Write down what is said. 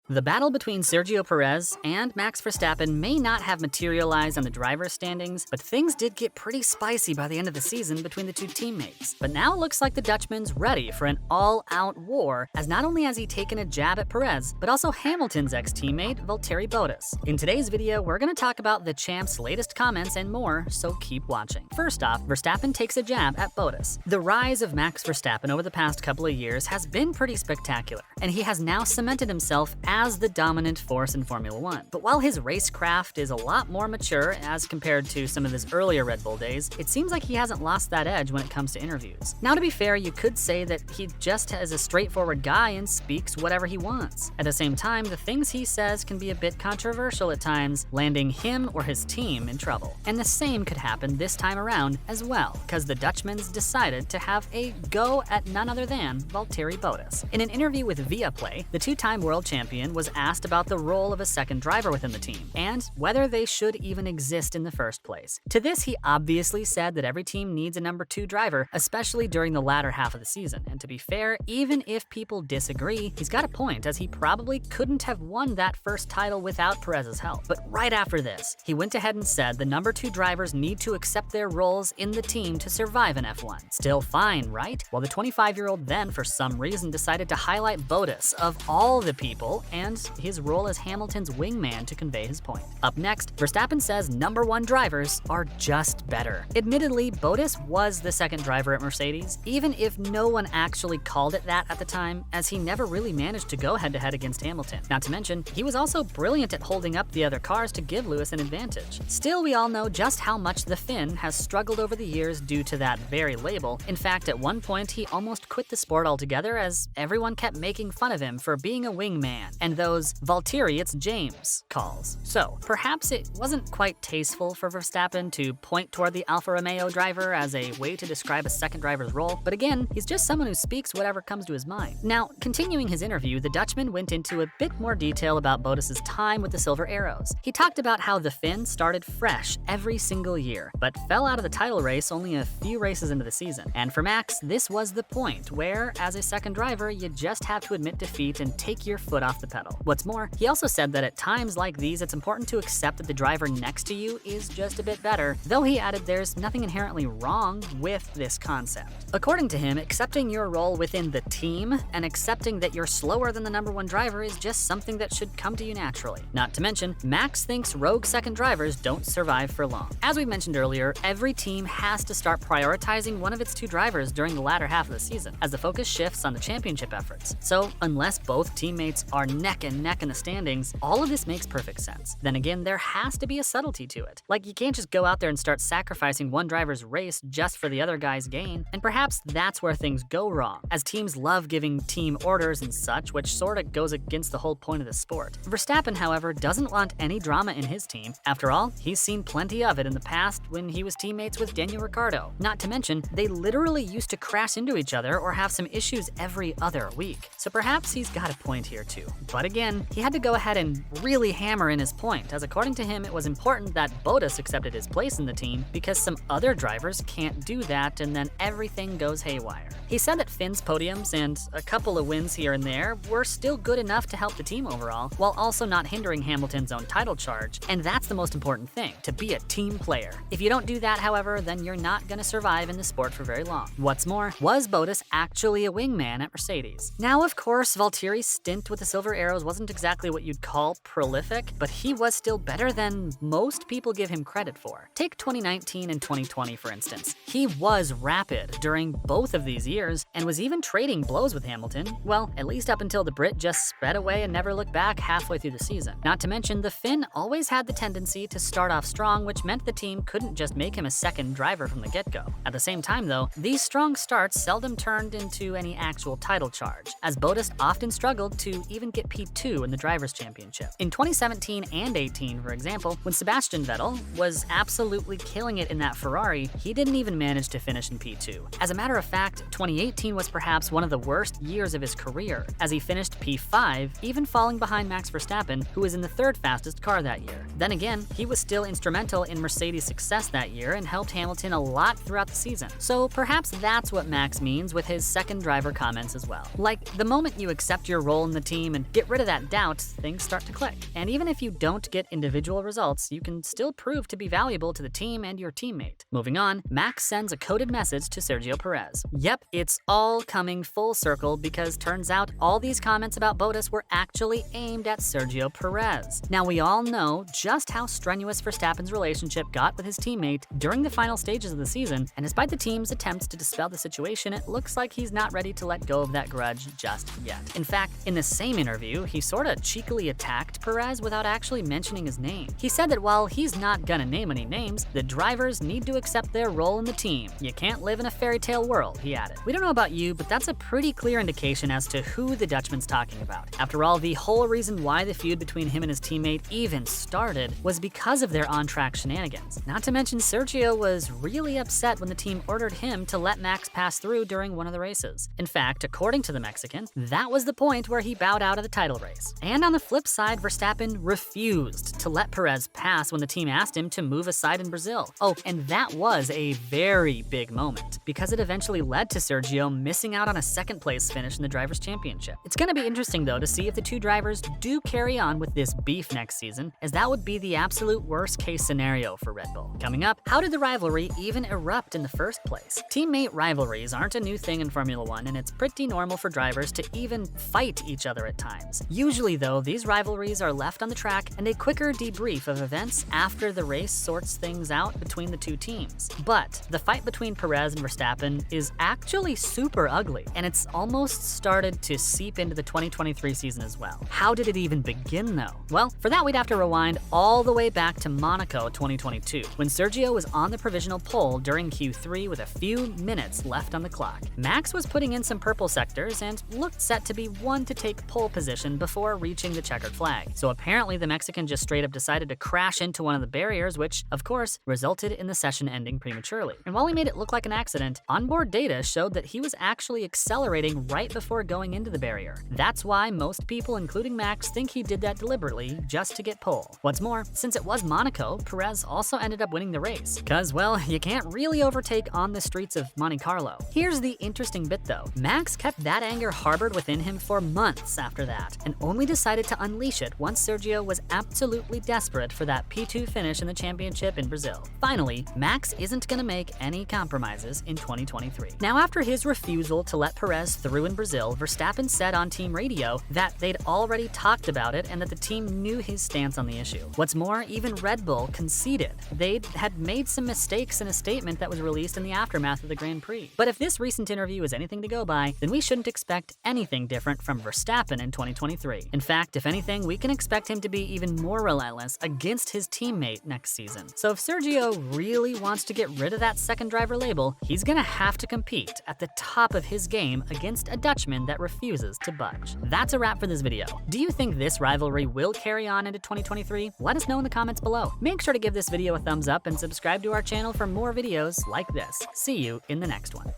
The battle between Sergio Perez and Max Verstappen may not have materialized on the driver's standings, but things did get pretty spicy by the end of the season between the two teammates. But now it looks like the Dutchman's ready for an all-out war, as not only has he taken a jab at Perez, but also Hamilton's ex-teammate, Valtteri Bottas. In today's video, we're going to talk about the champ's latest comments and more, so keep watching. First off, Verstappen takes a jab at Bottas. The rise of Max Verstappen over the past couple of years has been pretty spectacular, and he has now cemented himself as the dominant force in Formula One. But while his racecraft is a lot more mature as compared to some of his earlier Red Bull days, it seems like he hasn't lost that edge when it comes to interviews. Now, to be fair, you could say that he just is a straightforward guy and speaks whatever he wants. At the same time, the things he says can be a bit controversial at times, landing him or his team in trouble. And the same could happen this time around as well, because the Dutchman's decided to have a go at none other than Valtteri Bottas. In an interview with Viaplay, the two-time world champion was asked about the role of a second driver within the team, and whether they should even exist in the first place. To this, he obviously said that every team needs a number 2 driver, especially during the latter half of the season. And to be fair, even if people disagree, he's got a point, as he probably couldn't have won that first title without Perez's help. But right after this, he went ahead and said the number 2 drivers need to accept their roles in the team to survive in F1. Still fine, right? Well, the 25-year-old then, for some reason, decided to highlight Bottas, of all the people, and his role as Hamilton's wingman to convey his point. Up next, Verstappen says number 1 drivers are just better. Admittedly, Bottas was the second driver at Mercedes, even if no one actually called it that at the time, as he never really managed to go head-to-head against Hamilton. Not to mention, he was also brilliant at holding up the other cars to give Lewis an advantage. Still, we all know just how much the Finn has struggled over the years due to that very label. In fact, at one point, he almost quit the sport altogether, as everyone kept making fun of him for being a wingman, and those Valtteri, it's James calls. So, perhaps it wasn't quite tasteful for Verstappen to point toward the Alfa Romeo driver as a way to describe a second driver's role, but again, he's just someone who speaks whatever comes to his mind. Now, continuing his interview, the Dutchman went into a bit more detail about Bottas' time with the Silver Arrows. He talked about how the Finn started fresh every single year, but fell out of the title race only a few races into the season. And for Max, this was the point where, as a second driver, you just have to admit defeat and take your foot off the pedal. What's more, he also said that at times like these, it's important to accept that the driver next to you is just a bit better, though he added there's nothing inherently wrong with this concept. According to him, accepting your role within the team and accepting that you're slower than the number 1 driver is just something that should come to you naturally. Not to mention, Max thinks rogue second drivers don't survive for long. As we mentioned earlier, every team has to start prioritizing one of its 2 drivers during the latter half of the season, as the focus shifts on the championship efforts. So, unless both teammates are neck and neck in the standings, all of this makes perfect sense. Then again, there has to be a subtlety to it. Like, you can't just go out there and start sacrificing one driver's race just for the other guy's gain. And perhaps that's where things go wrong, as teams love giving team orders and such, which sorta goes against the whole point of the sport. Verstappen, however, doesn't want any drama in his team. After all, he's seen plenty of it in the past when he was teammates with Daniel Ricciardo. Not to mention, they literally used to crash into each other or have some issues every other week. So perhaps he's got a point here too. But again, he had to go ahead and really hammer in his point, as according to him, it was important that Bottas accepted his place in the team because some other drivers can't do that, and then everything goes haywire. He said that Finn's podiums and a couple of wins here and there were still good enough to help the team overall, while also not hindering Hamilton's own title charge, and that's the most important thing, to be a team player. If you don't do that, however, then you're not gonna survive in the sport for very long. What's more, was Bottas actually a wingman at Mercedes? Now, of course, Valtteri's stint with the Silver Arrows wasn't exactly what you'd call prolific, but he was still better than most people give him credit for. Take 2019 and 2020, for instance. He was rapid during both of these years, and was even trading blows with Hamilton, well, at least up until the Brit just sped away and never looked back halfway through the season. Not to mention, the Finn always had the tendency to start off strong, which meant the team couldn't just make him a second driver from the get-go. At the same time, though, these strong starts seldom turned into any actual title charge, as Bottas often struggled to even get P2 in the Drivers' Championship. In 2017 and 18, for example, when Sebastian Vettel was absolutely killing it in that Ferrari, he didn't even manage to finish in P2. As a matter of fact, 2018 was perhaps one of the worst years of his career, as he finished P5, even falling behind Max Verstappen, who was in the 3rd fastest car that year. Then again, he was still instrumental in Mercedes' success that year and helped Hamilton a lot throughout the season. So perhaps that's what Max means with his second driver comments as well. Like, the moment you accept your role in the team and Get rid of that doubt, things start to click. And even if you don't get individual results, you can still prove to be valuable to the team and your teammate. Moving on, Max sends a coded message to Sergio Perez. Yep, it's all coming full circle because turns out all these comments about Bottas were actually aimed at Sergio Perez. Now, we all know just how strenuous Verstappen's relationship got with his teammate during the final stages of the season, and despite the team's attempts to dispel the situation, it looks like he's not ready to let go of that grudge just yet. In fact, in the same interview, he sorta cheekily attacked Perez without actually mentioning his name. He said that while he's not gonna name any names, the drivers need to accept their role in the team. You can't live in a fairy tale world, he added. We don't know about you, but that's a pretty clear indication as to who the Dutchman's talking about. After all, the whole reason why the feud between him and his teammate even started was because of their on-track shenanigans. Not to mention, Sergio was really upset when the team ordered him to let Max pass through during one of the races. In fact, according to the Mexican, that was the point where he bowed out of the title race. And on the flip side, Verstappen refused to let Perez pass when the team asked him to move aside in Brazil. Oh, and that was a very big moment because it eventually led to Sergio missing out on a second place finish in the Drivers' Championship. It's gonna be interesting though to see if the two drivers do carry on with this beef next season, as that would be the absolute worst case scenario for Red Bull. Coming up, how did the rivalry even erupt in the first place? Teammate rivalries aren't a new thing in Formula One, and it's pretty normal for drivers to even fight each other at times. Usually though, these rivalries are left on the track and a quicker debrief of events after the race sorts things out between the two teams. But the fight between Perez and Verstappen is actually super ugly, and it's almost started to seep into the 2023 season as well. How did it even begin though? Well, for that we'd have to rewind all the way back to Monaco 2022, when Sergio was on the provisional pole during Q3 with a few minutes left on the clock. Max was putting in some purple sectors and looked set to be one to take pole position before reaching the checkered flag. So apparently the Mexican just straight up decided to crash into one of the barriers, which of course resulted in the session ending prematurely. And while he made it look like an accident, onboard data showed that he was actually accelerating right before going into the barrier. That's why most people, including Max, think he did that deliberately just to get pole. What's more, since it was Monaco, Perez also ended up winning the race. Cause, well, you can't really overtake on the streets of Monte Carlo. Here's the interesting bit though. Max kept that anger harbored within him for months after that, and only decided to unleash it once Sergio was absolutely desperate for that P2 finish in the championship in Brazil. Finally, Max isn't gonna make any compromises in 2023. Now, after his refusal to let Perez through in Brazil, Verstappen said on team radio that they'd already talked about it and that the team knew his stance on the issue. What's more, even Red Bull conceded they had made some mistakes in a statement that was released in the aftermath of the Grand Prix. But if this recent interview is anything to go by, then we shouldn't expect anything different from Verstappen in 2023. In fact, if anything, we can expect him to be even more relentless against his teammate next season. So if Sergio really wants to get rid of that second driver label, he's gonna have to compete at the top of his game against a Dutchman that refuses to budge. That's a wrap for this video. Do you think this rivalry will carry on into 2023? Let us know in the comments below. Make sure to give this video a thumbs up and subscribe to our channel for more videos like this. See you in the next one.